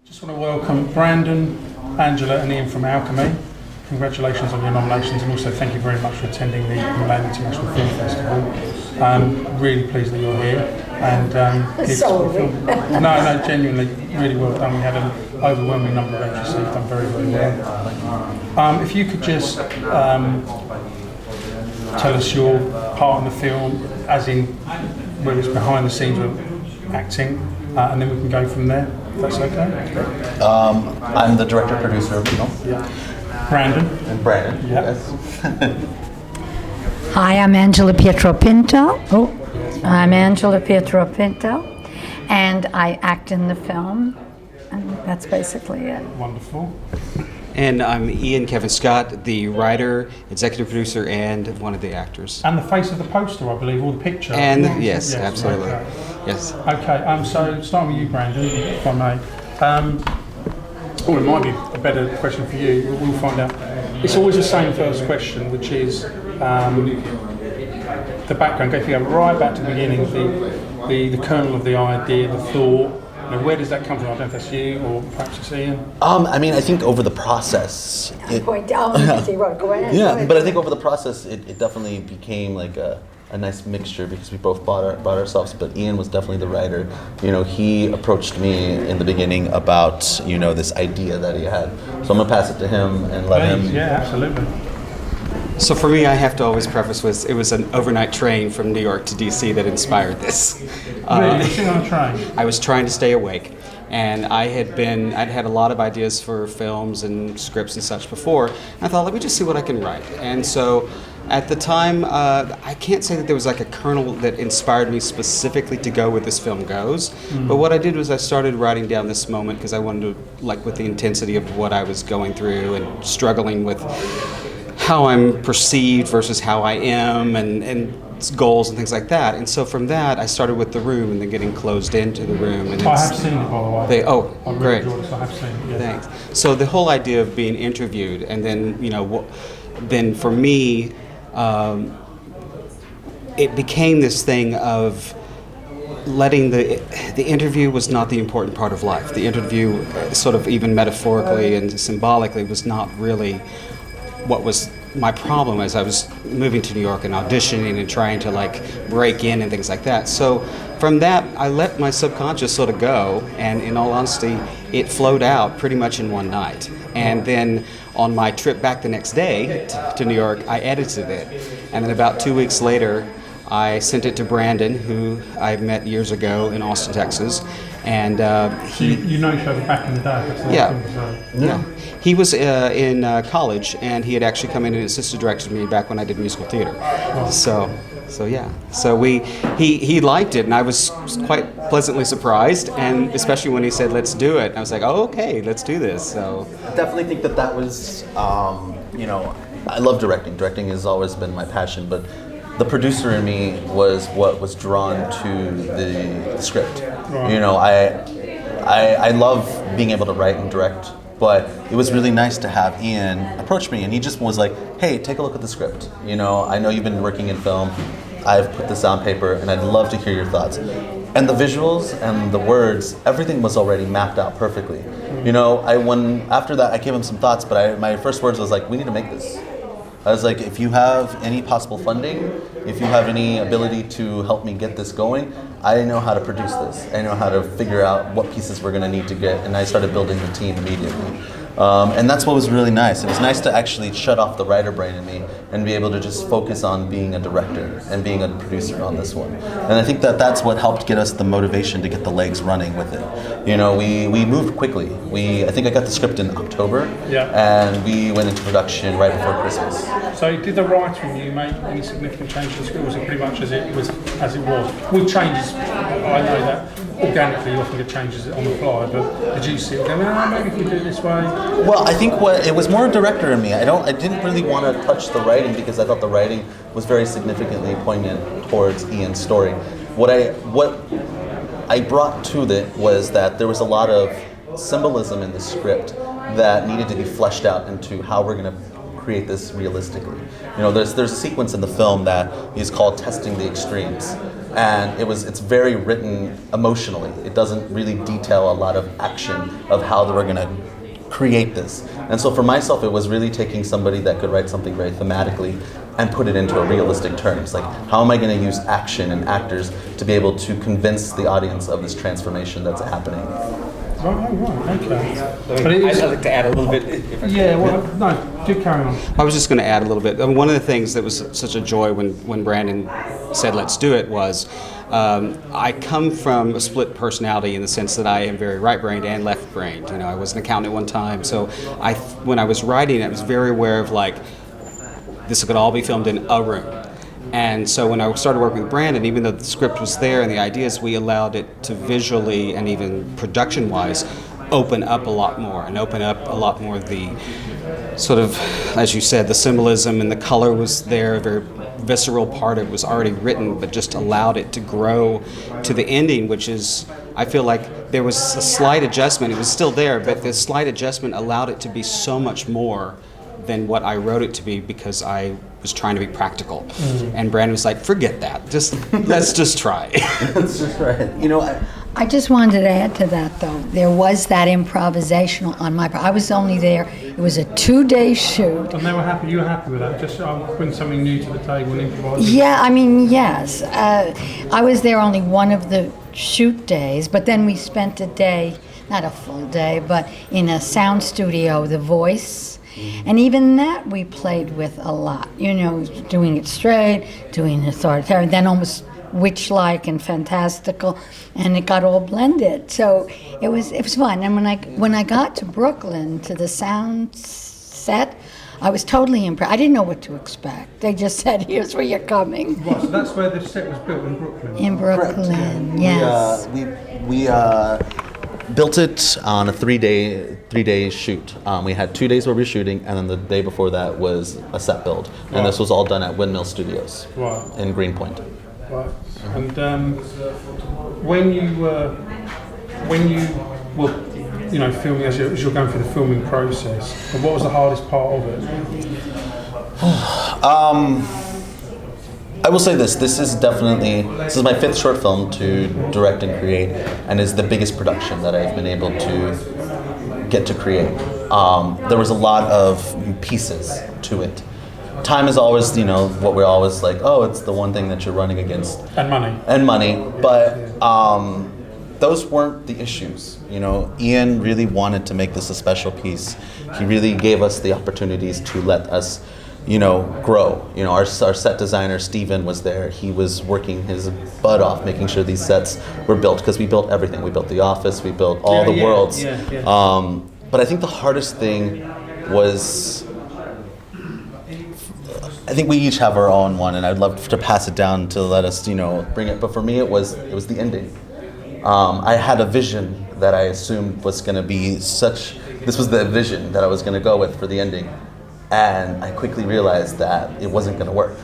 Just want to welcome Brandon, Angela and Ian from Alchemy. Congratulations on your nominations, and also thank you very much for attending the Milan International Film Festival. Really pleased that you're here. And no, genuinely, really well done. We had an overwhelming number of entries, so you've done very, very well. If you could just tell us your part in the film, as in whether it's behind the scenes or acting, and then we can go from there. If that's okay. I'm the director-producer of the film. Yeah. Brandon. And Brandon. Yeah. Yes. Hi, I'm Angela Pietropinto. I'm Angela Pietropinto, and I act in the film, and that's basically it. Wonderful. And I'm Ian Kevin Scott, the writer, executive producer, and one of the actors. And the face of the poster, I believe, or the picture. And yes, absolutely. Okay. Yes. Okay. So starting with you, Brandon, if I may. It might be a better question for you. We'll find out. It's always the same first question, which is the background. If you go right back to the beginning, the kernel of the idea, the thought. Where does that come from? I don't know if that's you or perhaps it's Ian. I mean, I think over the process. Go ahead. Yeah, but I think over the process, it definitely became like a nice mixture because we both brought ourselves. But Ian was definitely the writer. He approached me in the beginning about this idea that he had. So I'm gonna pass it to him and let him. Yeah, absolutely. So for me, I have to always preface with it was an overnight train from New York to DC that inspired this. Really, you're sitting on a train? I was trying to stay awake, and I'd had a lot of ideas for films and scripts and such before. I thought, let me just see what I can write. And so at the time, I can't say that there was like a kernel that inspired me specifically to go where this film goes. But what I did was I started writing down this moment because I wanted to, like, with the intensity of what I was going through and struggling with how I'm perceived versus how I am and goals and things like that. And so from that, I started with the room and then getting closed into the room. And I have seen it, by the way. I really great. enjoyed it, so I have seen it. Yeah. Thanks. So the whole idea of being interviewed, and then then for me, it became this thing of letting the interview was not the important part of life. The interview, sort of even metaphorically and symbolically, was not really what was my problem as I was moving to New York and auditioning and trying to break in and things like that. So from that, I let my subconscious sort of go, and in all honesty, it flowed out pretty much in one night. And then on my trip back the next day to New York, I edited it. And then about 2 weeks later, I sent it to Brandon, who I met years ago in Austin, Texas. And each other back in the day. Yeah. He was in college, and he had actually come in and assistant directed me back when I did musical theater. Oh. So he liked it, and I was quite pleasantly surprised, and especially when he said, "Let's do it." And I was like, "Oh, okay, let's do this." So I definitely think that was, I love directing. Directing has always been my passion, but the producer in me was what was drawn to the script. Right. I love being able to write and direct, but it was really nice to have Ian approach me, and he just was like, "Hey, take a look at the script. I know you've been working in film. I've put this on paper, and I'd love to hear your thoughts." And the visuals and the words, everything was already mapped out perfectly. After that, I gave him some thoughts, but my first words was like, "We need to make this." I was like, if you have any possible funding, if you have any ability to help me get this going, I know how to produce this. I know how to figure out what pieces we're going to need to get, and I started building the team immediately. And that's what was really nice. It was nice to actually shut off the writer brain in me and be able to just focus on being a director and being a producer on this one. And I think that's what helped get us the motivation to get the legs running with it. We moved quickly. I think I got the script in October, and we went into production right before Christmas. So did the writing, you make any significant changes to the script, or was it pretty much as it was? With changes, I know that organically you often get changes on the fly, but did you see it going, maybe if we do it this way? Well, I think it was more director in me. I didn't really want to touch the writing because I thought the writing was very significantly poignant towards Ian's story. What I brought to it was that there was a lot of symbolism in the script that needed to be fleshed out into how we're going to create this realistically. There's a sequence in the film that is called Testing the Extremes. and it's very written emotionally. It doesn't really detail a lot of action of how they were going to create this. And so for myself, it was really taking somebody that could write something very thematically and put it into a realistic terms. Like, how am I going to use action and actors to be able to convince the audience of this transformation that's happening? Right, okay. But I'd like to add a little bit. Yeah, well, no, do carry on. I was just going to add a little bit. One of the things that was such a joy when Brandon said, let's do it, was I come from a split personality in the sense that I am very right-brained and left-brained. I was an accountant at one time, so when I was writing, I was very aware of, like, this could all be filmed in a room. And so when I started working with Brandon, even though the script was there and the ideas, we allowed it to visually and even production-wise open up a lot more, and open up a lot more the sort of, as you said, the symbolism and the color was there, a very visceral part of it was already written, but just allowed it to grow to the ending, which is, I feel like there was a slight adjustment. It was still there, but the slight adjustment allowed it to be so much more than what I wrote it to be, because I was trying to be practical. And Brandon was like, forget that, let's just try. That's just right. I just wanted to add to that, though. There was that improvisational on my part. I was only there. It was a 2-day shoot. And they were happy. You were happy with that? Just bring something new to the table and improvise? Yeah, I mean, yes. I was there only one of the shoot days, but then we spent a day, not a full day, but in a sound studio, The Voice. And even that we played with a lot, doing it straight, doing authoritarian, then almost witch-like and fantastical, and it got all blended. So it was fun. And when I got to Brooklyn to the sound set, I was totally impressed. I didn't know what to expect. They just said, "Here's where you're coming." Right, so that's where the set was built, in Brooklyn. In Brooklyn, Correct. yes. We built it on a three-day shoot. We had 2 days where we were shooting, and then the day before that was a set build. And Right. this was all done at Windmill Studios Right. in Greenpoint. Right. And when you were filming, as you're going through the filming process, what was the hardest part of it? I will say this is my 5th short film to direct and create, and is the biggest production that I've been able to get to create. There was a lot of pieces to it. Time is always, what we're always like, oh, it's the one thing that you're running against. And money. But those weren't the issues. Ian really wanted to make this a special piece. He really gave us the opportunities to let us grow. Our set designer, Steven, was there. He was working his butt off making sure these sets were built, because we built everything. We built the office, we built all the worlds. Yeah. But I think the hardest thing was, I think we each have our own one, and I'd love to pass it down to let us, bring it. But for me, it was the ending. I had a vision that I assumed was going to be this was the vision that I was going to go with for the ending. And I quickly realized that it wasn't going to work.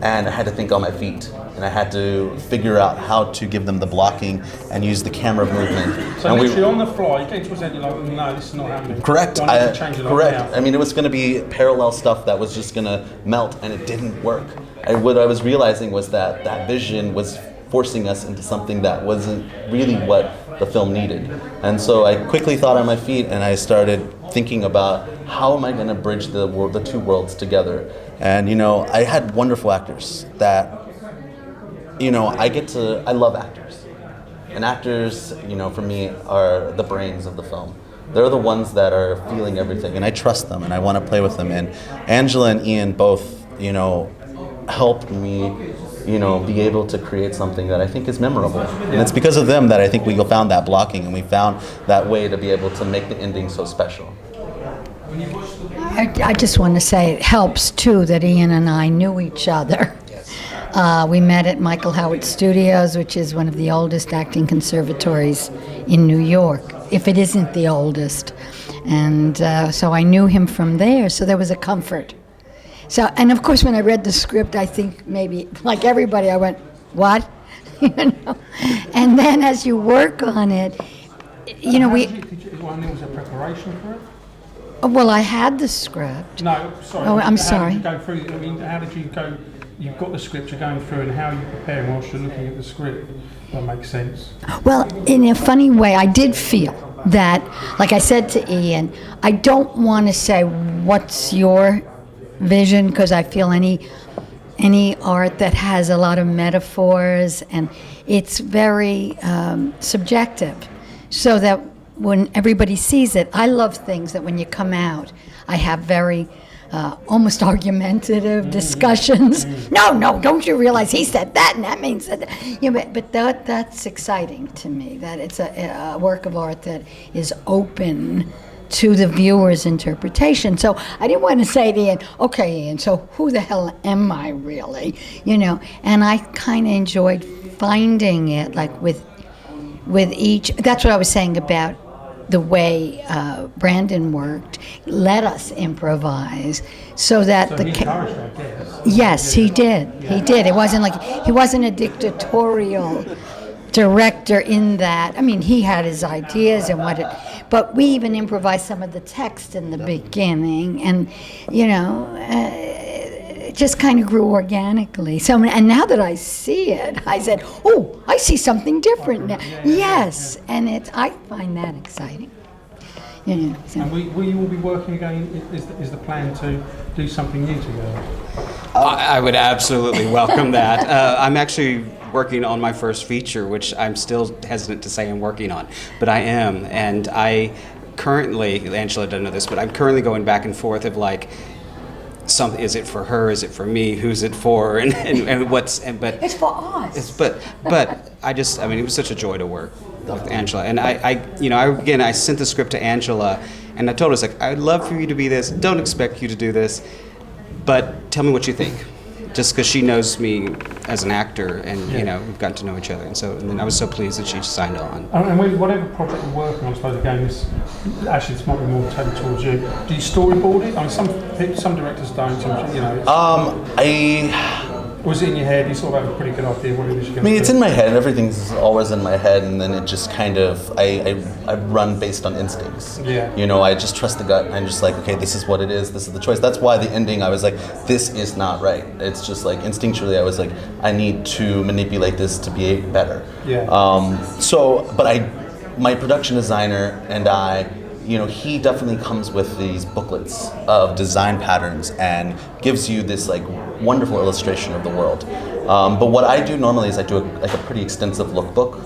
And I had to think on my feet. And I had to figure out how to give them the blocking and use the camera movement. So and literally on the fly, you came towards the end, you're like, no, this is not happening. Correct. I need to change it up Correct. now. I mean, it was going to be parallel stuff that was just going to melt, and it didn't work. What I was realizing was that vision was forcing us into something that wasn't really what the film needed. And so I quickly thought on my feet, and I started thinking about, how am I going to bridge the two worlds together? And I had wonderful actors that, I love actors. And actors, for me, are the brains of the film. They're the ones that are feeling everything, and I trust them, and I want to play with them. And Angela and Ian both, helped me, be able to create something that I think is memorable. And it's because of them that I think we found that blocking, and we found that way to be able to make the ending so special. I just want to say it helps, too, that Ian and I knew each other. We met at Michael Howard Studios, which is one of the oldest acting conservatories in New York, if it isn't the oldest. And so I knew him from there, so there was a comfort. So, and of course, when I read the script, I think maybe, like everybody, I went, what? And then as you work on it, There was a preparation for it? Well, I had the script. No, sorry. Oh, I'm How sorry. did you go through? How did you go you've got the script, you're going through, and how you prepare whilst you're looking at the script. That makes sense. Well, in a funny way, I did feel that, like I said to Ian, I don't want to say what's your vision, because I feel any art that has a lot of metaphors and it's very subjective, so that when everybody sees it, I love things that when you come out, I have very almost argumentative discussions. No, don't you realize he said that and that means that? But that's exciting to me, that it's a work of art that is open to the viewer's interpretation. So I didn't want to say to Ian, okay, Ian, so who the hell am I really? And I kind of enjoyed finding it, like with each. That's what I was saying about the way Brandon worked, let us improvise, so that So he encouraged, I guess. Yes, he did. He did. It wasn't like he wasn't a dictatorial director in that. I mean, he had his ideas and but we even improvised some of the text in the beginning, and it just kind of grew organically. So, and now that I see it, I said, "Oh, I see something different now." Yes, and I find that exciting. So. And will you all be working again? Is the plan to do something new together? I would absolutely welcome that. I'm actually working on my first feature, which I'm still hesitant to say I'm working on, but I am. And I currently, Angela doesn't know this, but I'm currently going back and forth of like, is it for her? Is it for me? Who's it for? And what's? But It's for us. but it was such a joy to work with Angela. And I sent the script to Angela, and I told her, like, I'd love for you to be this. Don't expect you to do this, but tell me what you think. Just because she knows me as an actor, and we've gotten to know each other, and then I was so pleased that she signed on. And with whatever project you're working on, I suppose again, this might be more tailored towards you. Do you storyboard it? I mean, some directors don't. Or is it in your head? You sort of have a pretty good idea what it is you're going to do? It's in my head. Everything's always in my head, and then it just kind of I run based on instincts. Yeah. I just trust the gut. I'm just like, okay, this is what it is. This is the choice. That's why the ending, I was like, this is not right. It's just like instinctually, I was like, I need to manipulate this to be better. Yeah. My production designer and I, he definitely comes with these booklets of design patterns and gives you this like wonderful illustration of the world. But what I do normally is I do a pretty extensive lookbook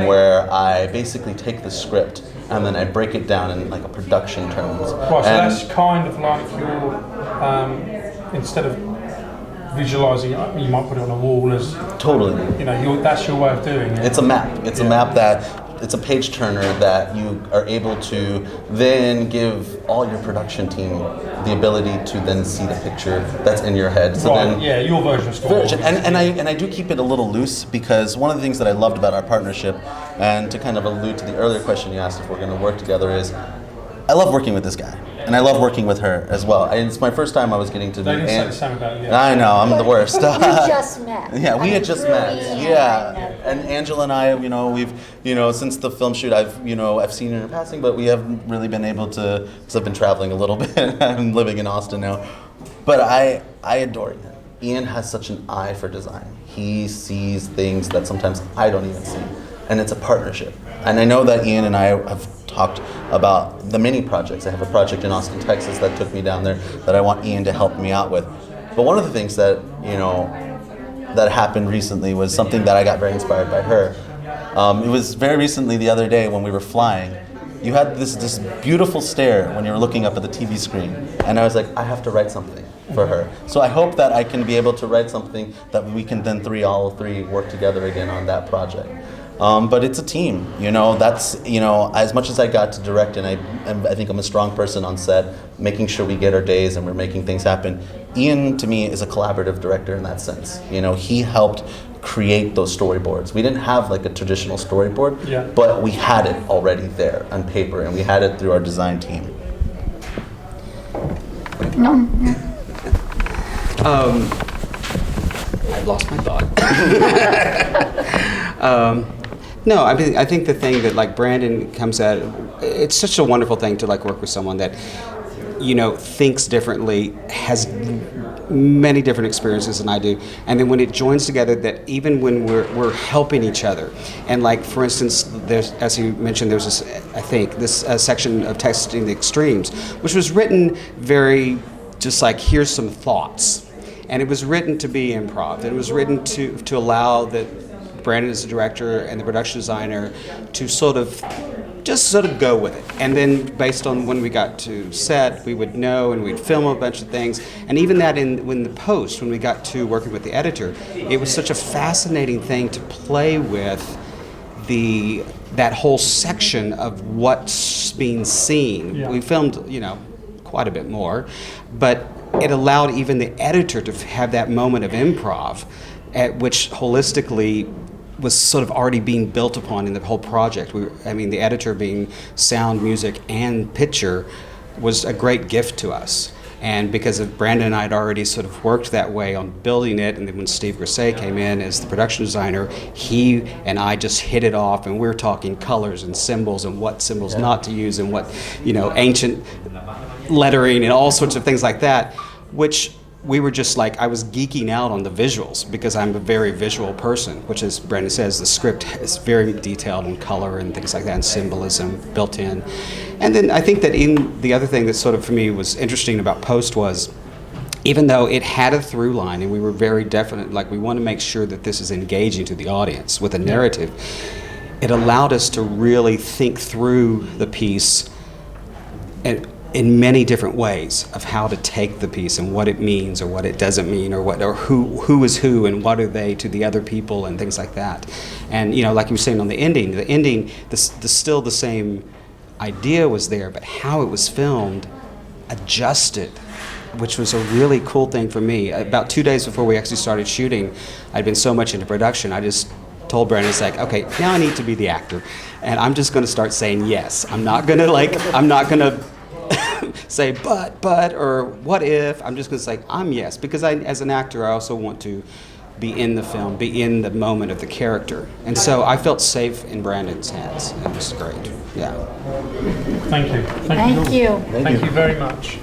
where I basically take the script and then I break it down in like a production terms. Right, so that's kind of like your, instead of visualizing it, you might put it on a wall as... Totally. That's your way of doing it. It's a map. It's a map it's a page turner that you are able to then give all your production team the ability to then see the picture that's in your head. So right, your version of story. And I do keep it a little loose, because one of the things that I loved about our partnership, and to kind of allude to the earlier question you asked if we're going to work together, is I love working with this guy. And I love working with her as well. It's my first time I was getting to They do. didn't say the same about you. I know, I'm the worst. We just met. Yeah, we had just met. Really Yeah, and Angela and I, we've, since the film shoot, I've seen her in passing, but we haven't really been able to, because I've been traveling a little bit. I'm living in Austin now, but I adore Ian. Ian has such an eye for design. He sees things that sometimes I don't even see, and it's a partnership. And I know that Ian and I have talked about the many projects. I have a project in Austin, Texas that took me down there that I want Ian to help me out with. But one of the things that, that happened recently was something that I got very inspired by her. It was very recently, the other day when we were flying, you had this beautiful stare when you were looking up at the TV screen. And I was like, I have to write something for her. So I hope that I can be able to write something that we can then all three work together again on that project. But it's a team, that's, as much as I got to direct, and I think I'm a strong person on set, making sure we get our days and we're making things happen. Ian, to me, is a collaborative director in that sense. He helped create those storyboards. We didn't have like a traditional storyboard, but we had it already there on paper, and we had it through our design team. No. I've lost my thought. No, I think the thing that like Brandon comes at, it's such a wonderful thing to like work with someone that, thinks differently, has many different experiences than I do, and then when it joins together, that even when we're helping each other, and like for instance, there's, as you mentioned, there's this, I think this section of Testing the Extremes, which was written very just like, here's some thoughts, and it was written to be improv. It was written to allow that Brandon as the director and the production designer to sort of go with it. And then based on when we got to set, we would know, and we'd film a bunch of things. And even that when the post, when we got to working with the editor, it was such a fascinating thing to play with that whole section of what's being seen. Yeah. We filmed, quite a bit more, but it allowed even the editor to have that moment of improv, at which holistically was sort of already being built upon in the whole project. The editor being sound, music, and picture was a great gift to us. And because of Brandon and I had already sort of worked that way on building it, and then when Steve Grisey came in as the production designer, he and I just hit it off, and we were talking colors and symbols and what symbols not to use, and what, ancient lettering and all sorts of things like that, which we were just like, I was geeking out on the visuals because I'm a very visual person, which, as Brandon says, the script is very detailed in color and things like that, and symbolism built in. And then I think that the other thing that sort of for me was interesting about Post was, even though it had a through line and we were very definite, like we want to make sure that this is engaging to the audience with a narrative, it allowed us to really think through the piece and in many different ways of how to take the piece and what it means or what it doesn't mean, or who is who and what are they to the other people and things like that. And like you were saying on the ending, still the same idea was there, but how it was filmed adjusted, which was a really cool thing for me. About 2 days before we actually started shooting, I'd been so much into production, I just told Brandon, it's like, okay, now I need to be the actor, and I'm just going to start saying yes. I'm not going to say but or what if. I'm just going to say I'm yes, because as an actor I also want to be in the film, be in the moment of the character, and so I felt safe in Brandon's hands. It was great. Yeah. Thank you. Thank you. Thank you very much.